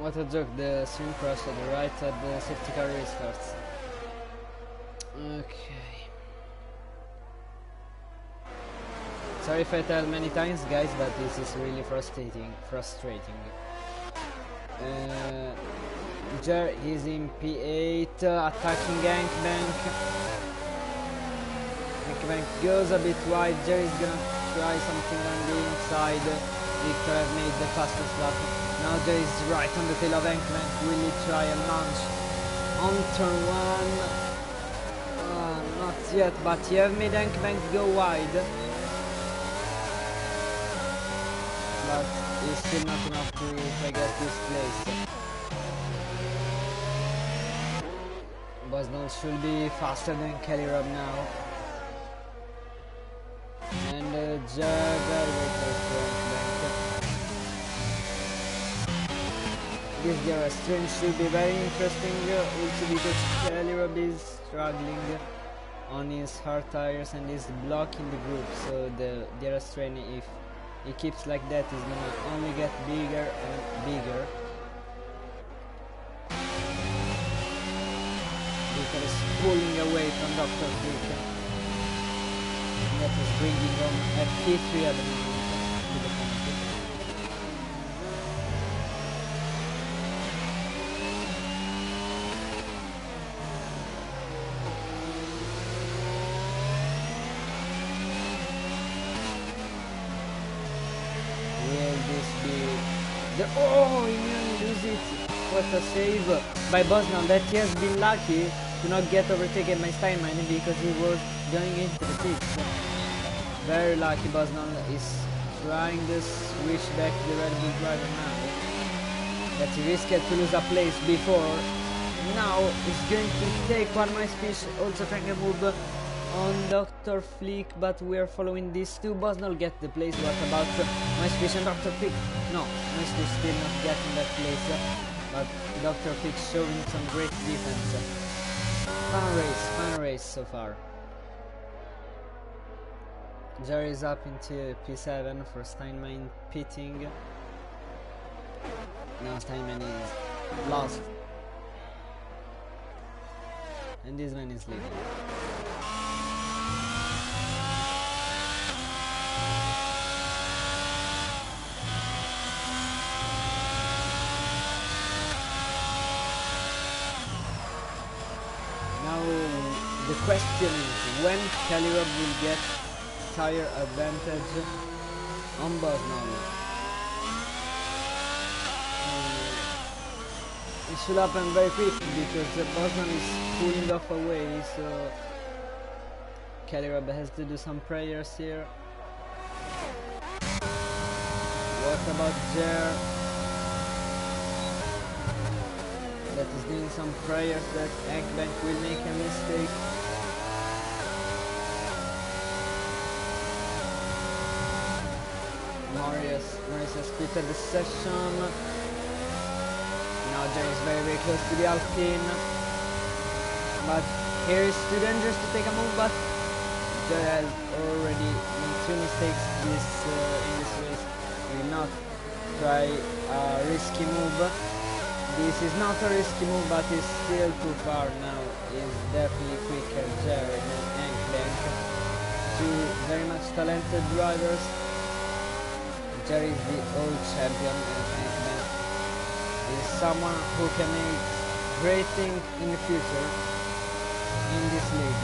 What a joke, the swing cross to the right at the safety car restarts. Okay. Sorry if I tell many times, guys, but this is really frustrating. Jer is in P8, attacking Gankbank. Gankbank goes a bit wide. Jer is gonna try something on the inside. Victor have made the fastest lap. Now Jer is right on the tail of Gankbank. Will he try a launch on turn 1? Not yet, but he have made Gankbank go wide. But it's still not enough to get this place. Bosnell should be faster than Kelly Rob now. And Jer very close to Gankbank. This DRS train should be very interesting also because Kelly Rob is struggling on his hard tires and is blocking the group, so the DRS train, if he keeps like that, is gonna only get bigger and bigger. Victor is pulling away from Dr. Flick. That is bringing on at P3 at the moment with the penalty. Will this be the... Oh, he nearly lose it. What a save by Bosnell, that he has been lucky to not get overtaken by Steinman because he was going into the pits. Very lucky. Bosnell is trying to switch back to the Red Bull driver now. That he risked to lose a place before. Now he's going to take one more speech, also trying to move on Dr. Flick, but we are following these two. Bosnell get the place. What about my speech and Dr. Flick? No, my speech still not getting that place. But Dr. Flick showing some great defense. Fun race so far. Jerry is up into P7 for Steinman pitting. Now Steinman is lost. And this man is leading. The question is when Kelly Rob will get tire advantage on Bosnell. It should happen very quick because Bosnell is pulling off away, so Kelly Rob has to do some prayers here. What about Jer? That is doing some prayers that Gankbank will make a mistake. Marius has quitted the session. Now Jer is very close to the Alpine. But here is too dangerous to take a move, but Jer has already made 2 mistakes in this race. He will not try a risky move. This is not a risky move, but it's still too far now. Is definitely quicker Jer than Gankbank. Two very much talented drivers. Jer is the old champion and Gankbank is someone who can make great things in the future in this league.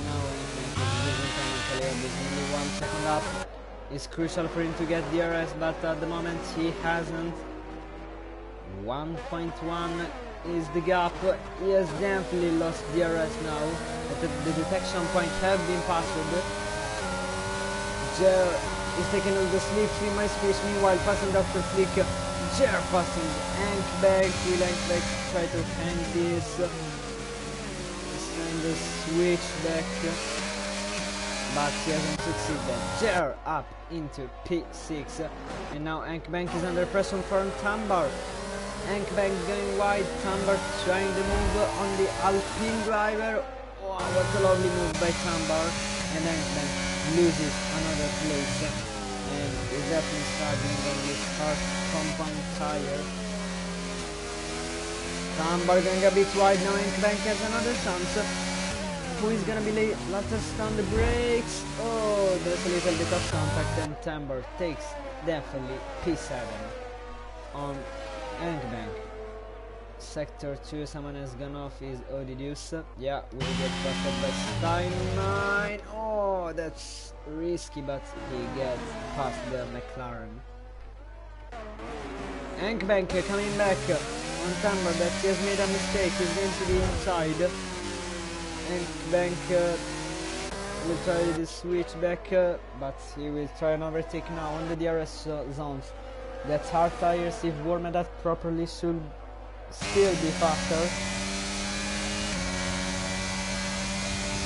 Now Gankbank is losing time on Kelly. There's only 1 second up. It's crucial for him to get DRS, but at the moment he hasn't. 1.1 is the gap. He has definitely lost DRS now. The detection points have been passed. Jer is taking all the slips in my space, meanwhile passing Dr. Flick. Jer passing Gankbank. Will Gankbank try to hang this? He's trying to switch back, but he hasn't succeeded. Jer up into P6, and now Gankbank is under pressure from Tambar. Gankbank going wide, Tambar trying to move on the Alpine driver. Oh, what a lovely move by Tambar, and Gankbank loses another place, and is definitely struggling on this hard compound tire. Tambar going a bit wide now, Bank has another chance. Who is gonna be late? Latest on the brakes. Oh, there's a little bit of contact and Tambar takes definitely P7 on Bank. Sector 2, someone has gone off, is Odidius. Yeah, we get busted by Steinmine. Oh, that's risky, but he gets past the McLaren. Bank coming back on Tambar, that he has made a mistake, he's going to the inside. Bank will try the switch back, but he will try an overtake now on the DRS zones. That's hard tires, if warmed up properly, should still be faster.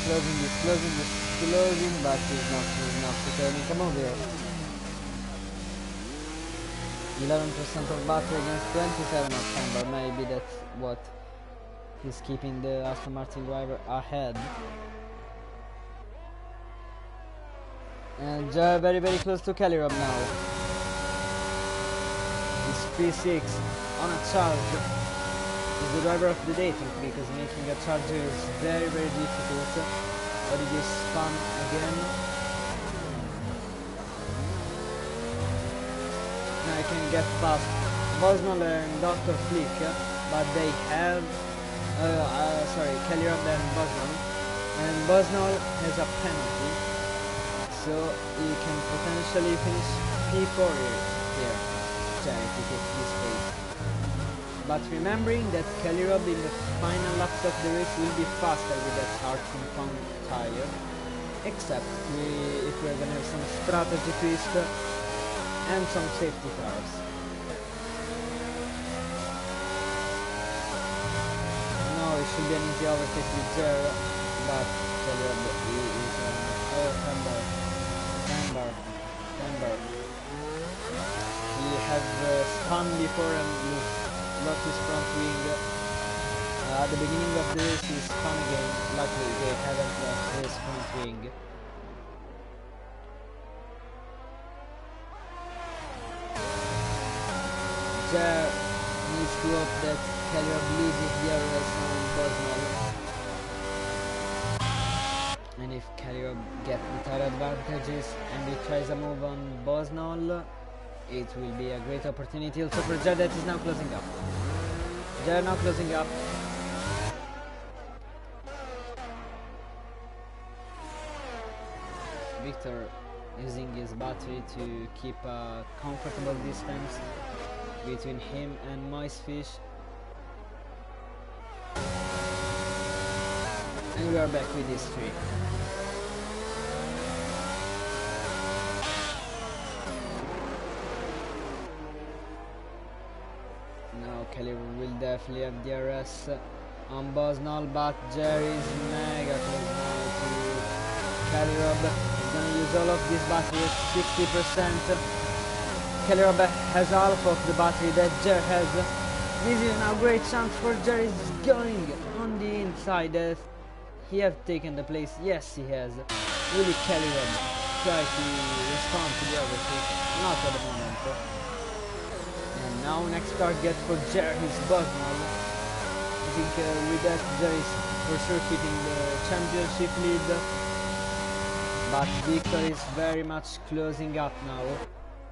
Closing, but he's not returning. Come over here. 11% of battery against 27 of Tambar. Maybe that's what he's keeping the Aston Martin driver ahead. And very close to Kelly Rob now. He's P6 on a charge. He's the driver of the day, because making a charger is very difficult. But it is fun again. Now I can get past Bosnol and Dr. Flick, but they have Kelly Rob and Bosnol, and Bosnol has a penalty, so he can potentially finish P4 here. If he takes this pace. But remembering that Kelly Rob in the final laps of the race will be faster with that hard compound tire, except if we're gonna have some strategy twist and some safety cars. No, it should be an easy overtake with Jer, but Kelly Rob is Tambar. He has spun before and lost his front wing. At the beginning of the race he spun again. Luckily they haven't lost his front wing. Jer needs to hope that Kelly Rob loses the DRS on Bosnol. And if Kelly Rob gets the tire advantages and he tries a move on Bosnol, it will be a great opportunity also for Jer, that is now closing up. Jer now closing up. Victor using his battery to keep a comfortable distance between him and Moisefish. And we are back with this three. Kelly will definitely have DRS on Bosnol, but Jerry is mega close now to Kelly Rob. He's gonna use all of this battery at 60%. Kelly Rob has half of the battery that Jer has. This is now a great chance for Jerry. He's going on the inside. He have taken the place. Yes, he has. Really, Kelly Rob try to respond to the overtake. Not at the moment. Now next target for Jer is Bosnol. I think with that Jer is for sure keeping the championship lead. But Victor is very much closing up now.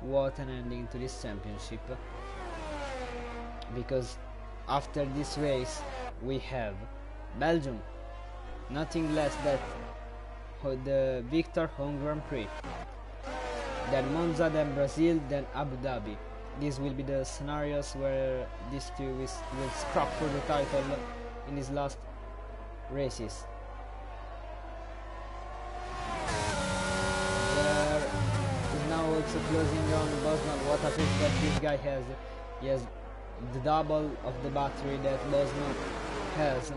What an ending to this championship. Because after this race we have Belgium. Nothing less than the Victor Home Grand Prix. Then Monza, then Brazil, then Abu Dhabi. These will be the scenarios where these two will scrap for the title in his last races. There is now also closing on Bosnol. What a pace that this guy has. He has the double of the battery that Bosnol has.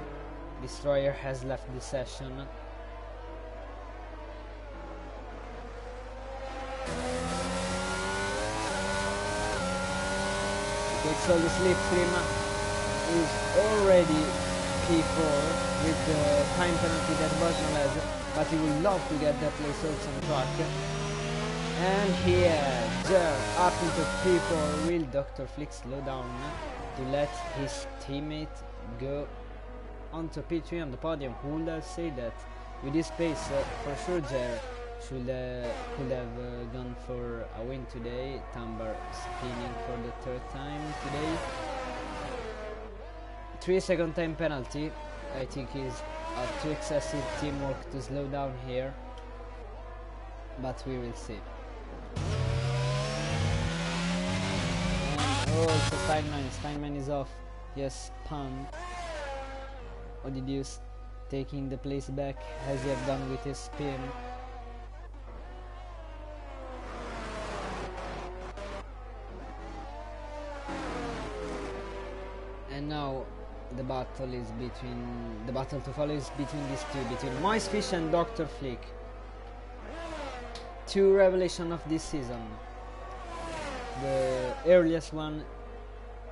Destroyer has left the session. So the slipstream is already P4 with the time penalty that Bosnol has, but he would love to get that place also on track. And here, there, up into P4, will Dr. Flick slow down to let his teammate go onto P3 on the podium? Who would have said that? With this pace, for sure Jer could have gone for a win today. Tambar spinning for the third time today. 3-second time penalty. I think is too excessive teamwork to slow down here, but we will see. And oh, it's a Steinman is off. Yes, spun. Odidius taking the place back as he have done with his spin. And now the battle to follow is between these two, between Moisefish and Dr. Flick. Two revelations of this season. The earliest one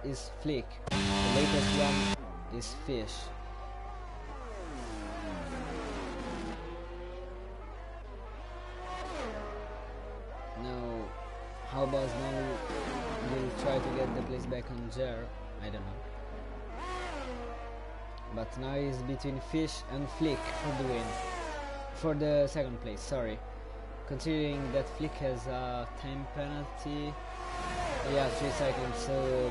is Flick, the latest one is Fish. Now, how about now we'll try to get the place back on Jer? I don't know. But now it's between Fish and Flick for the win. For the second place, sorry. Considering that Flick has a time penalty. Yeah, 3 seconds, so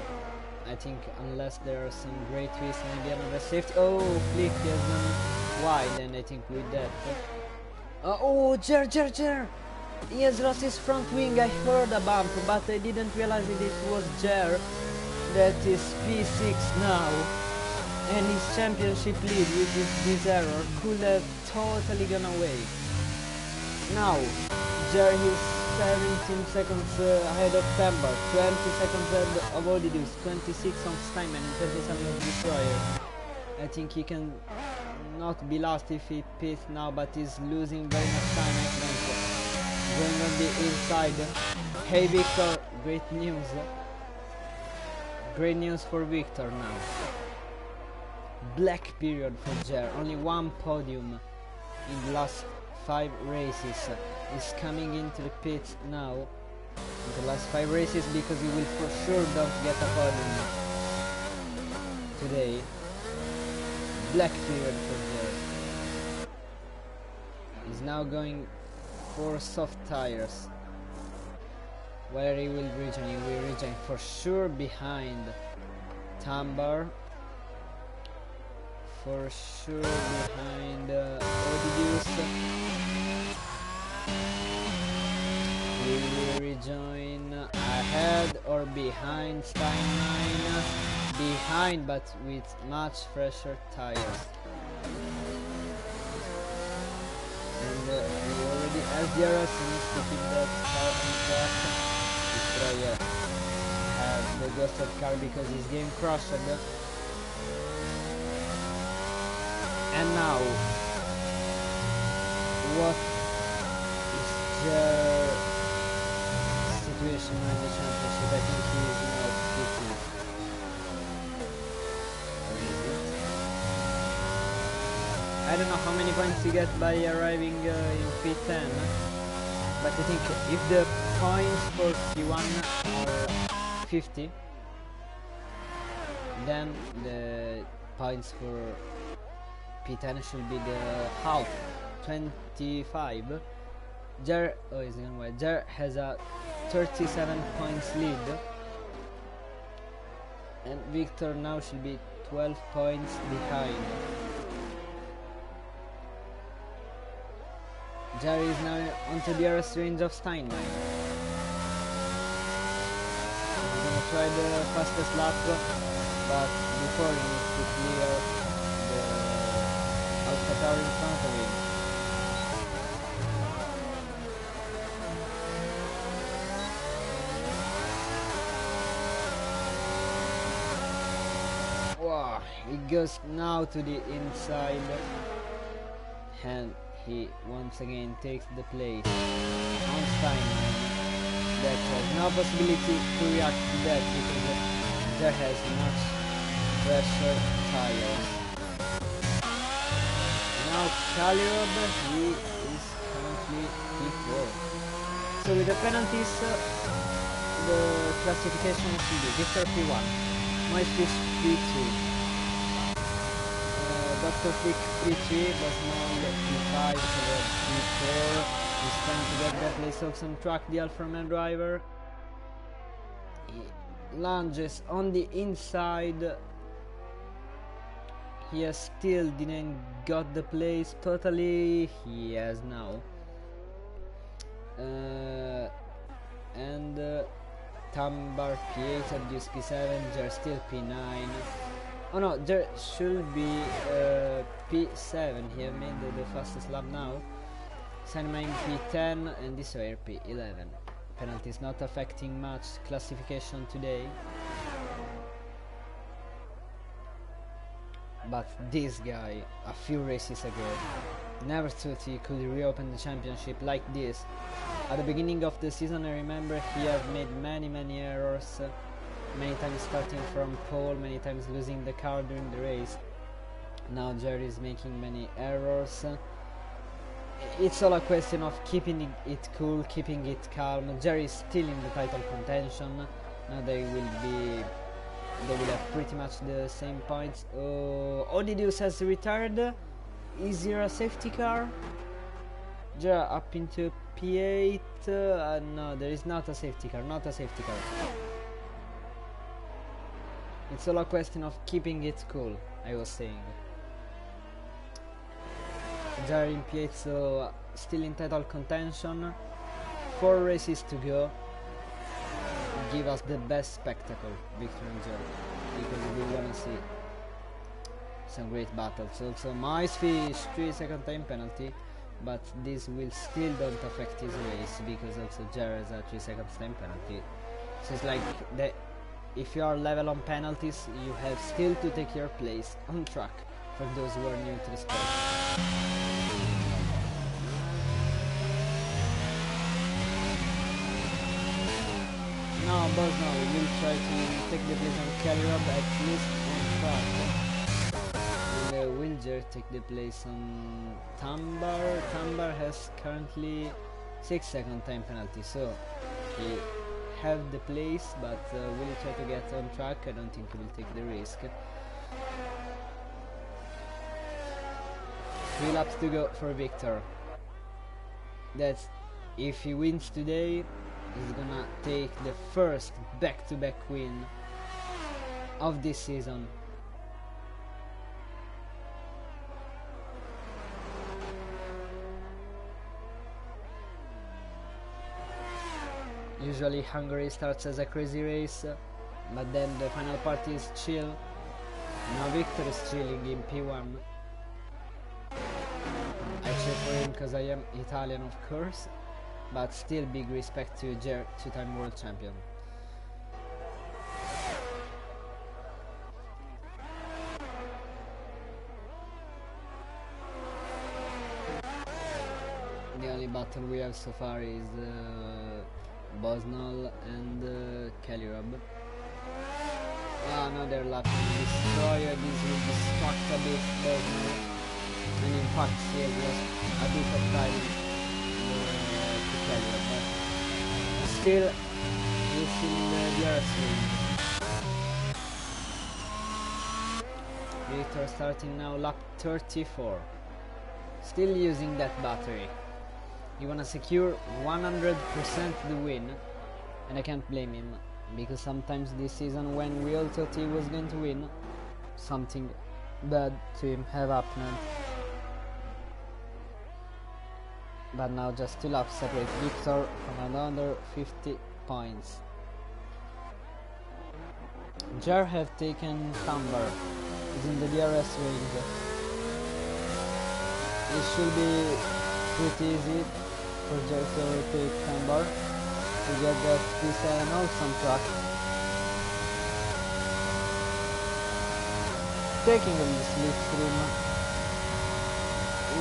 I think unless there are some great twists, maybe another safety. Oh, Flick has gone wide, and I think with that. Oh, Jer! He has lost his front wing. I heard a bump, but I didn't realize that it was Jer. That is P6 now. And his championship lead with this error could have totally gone away. Now, Jer is 17 seconds ahead of Tambar, 20 seconds ahead of Odidius, 26 on Steinman, and 27 of Destroyer. I think he can not be lost if he pits now, but he's losing very much time. Going on the inside. Hey Victor, great news. Great news for Victor now. Black period for Jer, only one podium in the last 5 races. He's coming into the pits now in the last 5 races because he will for sure don't get a podium today. Black period for Jer. He's now going for soft tires. Where he will rejoin? He will rejoin for sure behind Tambar. For sure behind Odidius. He will rejoin ahead or behind Steinman. Behind, but with much fresher tires. And he already has the RS, he needs to keep that car on track. Destroyer has the ghosted car because his game crashed. And now, what is the situation in the championship? I think he is not 50. I don't know how many points you get by arriving in P10, but I think if the points for P1 are 50, then the points for P10 should be the half, 25. Jer has a 37 points lead, and Victor now should be 12 points behind. Jer is now onto the RS range of Steinman. He's gonna try the fastest lap, but before he needs to clear the Alpha Tower in front of him. Wow, he goes now to the inside, and he once again takes the place on Steinman. That has no possibility to react to that because there has much fresher tires. Now Caleb, he is currently P4. So with the penalties, the classification should be Victor P1, Moisfish P2. Dr. Flick P3, Bosman P5, P4, he's trying to get that place also on track, the Alfa Romeo driver. He lunges on the inside, he has still didn't got the place totally, he has now. Tambar P8, Abdus P7, Jer still P9. Oh no, there should be P7, he have made the fastest lap now. Sandman P10 and this way P11. Penalties not affecting much classification today. But this guy, a few races ago, never thought he could reopen the championship like this. At the beginning of the season I remember he had made many errors. Many times starting from pole, many times losing the car during the race. Now Jerry is making many errors. It's all a question of keeping it cool, keeping it calm. Jerry is still in the title contention. Now they will have pretty much the same points. Odidius has retired. Is there a safety car? Jerry up into P8. No, there is not a safety car, It's all a question of keeping it cool, I was saying. Jerry in P8, so still in title contention. 4 races to go. Give us the best spectacle, Victor and Jerry, because we wanna see some great battles. Also, Moisfish 3-second time penalty, but this will still don't affect his race because also Jerry has a 3-second time penalty. So it's like the. If you are level on penalties, you have still to take your place on track for those who are new to the sport. Now Bosnov will try to take the place on Kellyrob at least on track. And Wilger take the place on Tambar. Tambar has currently 6-second time penalty, so he have the place, but will he try to get on track? I don't think he will take the risk. 3 laps to go for Victor. That's if he wins today, he's gonna take the first back-to-back win of this season. Usually Hungary starts as a crazy race, but then the final part is chill. Now Victor is chilling in P1. I cheer for him because I am Italian, of course, but still big respect to Jer, 2-time world champion. The only battle we have so far is Bosnol and Kellyrob. Another lap destroyer. This will distract a bit Bosnol, and in fact he has lost a bit of time to Kellyrob, but still he's in the DRS range. Victor starting now lap 34, still using that battery. You wanna secure 100% the win, and I can't blame him, because sometimes this season when we all thought he was going to win, something bad to him have happened. But now just 2 laps separate Victor from another 50 points. Jar have taken Tambar, is in the DRS range. It should be pretty easy for Jar to overtake Tambar to get that P7 also on track. Taking on the slipstream.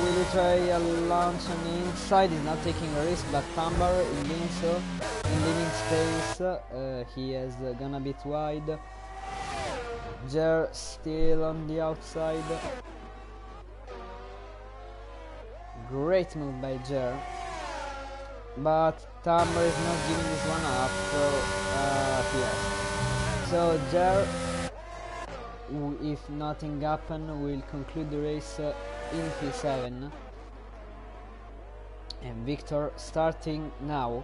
Will he try a launch on the inside? He's not taking a risk, but Tambar is doing so. In leaving space, he is gonna be wide. Jer still on the outside. Great move by Jer. but Tamber is not giving this one up, so yes. So Jer, if nothing happen, will conclude the race in P7, and Victor starting now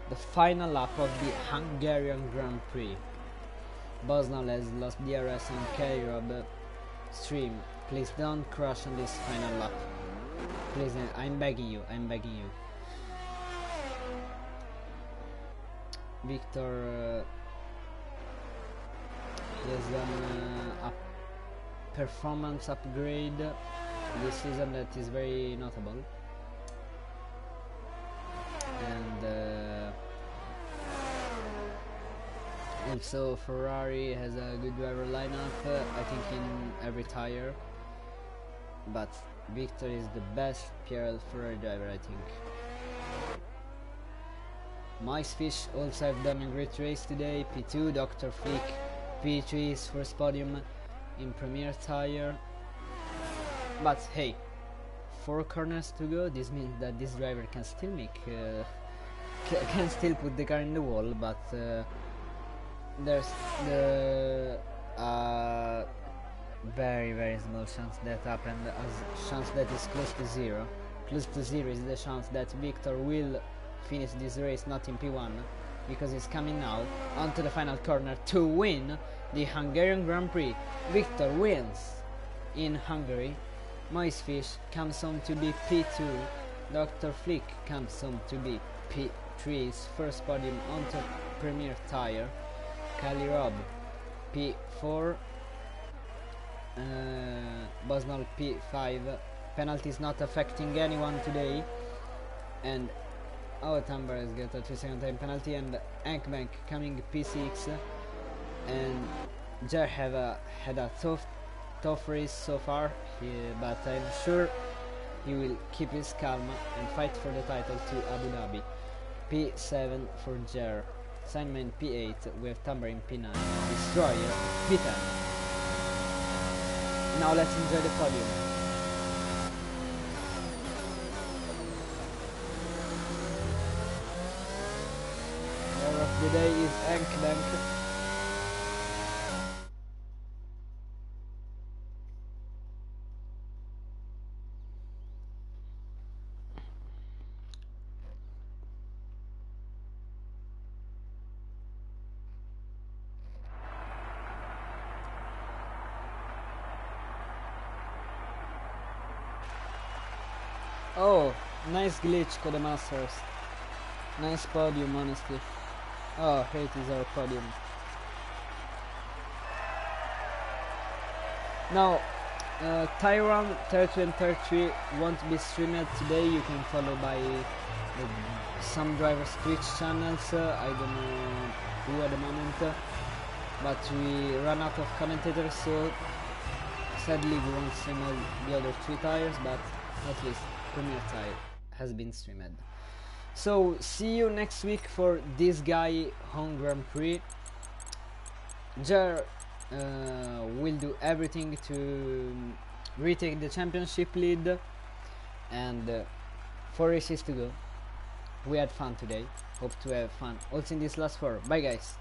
the final lap of the Hungarian Grand Prix. Bosnal has lost DRS and K-Rob stream. Please don't crash on this final lap. Please, I'm begging you, I'm begging you. Victor has done a performance upgrade this season that is very notable. And also Ferrari has a good driver lineup, I think in every tire, but Victor is the best PRL Ferrari driver, I think. Micefish also have done a great race today. P2, Dr. Flick, P3 is first podium in Premier tire. But hey, 4 corners to go, this means that this driver can still make can still put the car in the wall, but there's the very small chance that happened, as chance that is close to zero. Close to zero is the chance that Victor will finish this race not in P1, because he's coming now onto the final corner to win the Hungarian Grand Prix. Victor wins in Hungary. Moisefish comes home to be P2. Dr. Flick comes home to be P3's first podium onto Premier tire. Kali Rob P4. Bosnal P5. Penalties not affecting anyone today, and Tamber has got a 3-second time penalty, and Ankbank coming P6, and Jer had a tough race so far, but I'm sure he will keep his calm and fight for the title to Abu Dhabi. P7 for Jer, Signman P8, we have Tamber in P9, Destroyer P10. Now let's enjoy the podium. Of the day is Ankbank. Oh, nice glitch, Codemasters. Nice podium, honestly. Oh, here it is, our podium. Now, Tyrone 32 and 33 won't be streamed today. You can follow by some drivers' Twitch channels. I don't know who at the moment, but we ran out of commentators, so sadly we won't stream all the other 3 tires, but at least Premier tire has been streamed. So see you next week for this guy home Grand Prix. Jer will do everything to retake the championship lead, and 4 races to go. We had fun today, hope to have fun also in this last 4. Bye guys.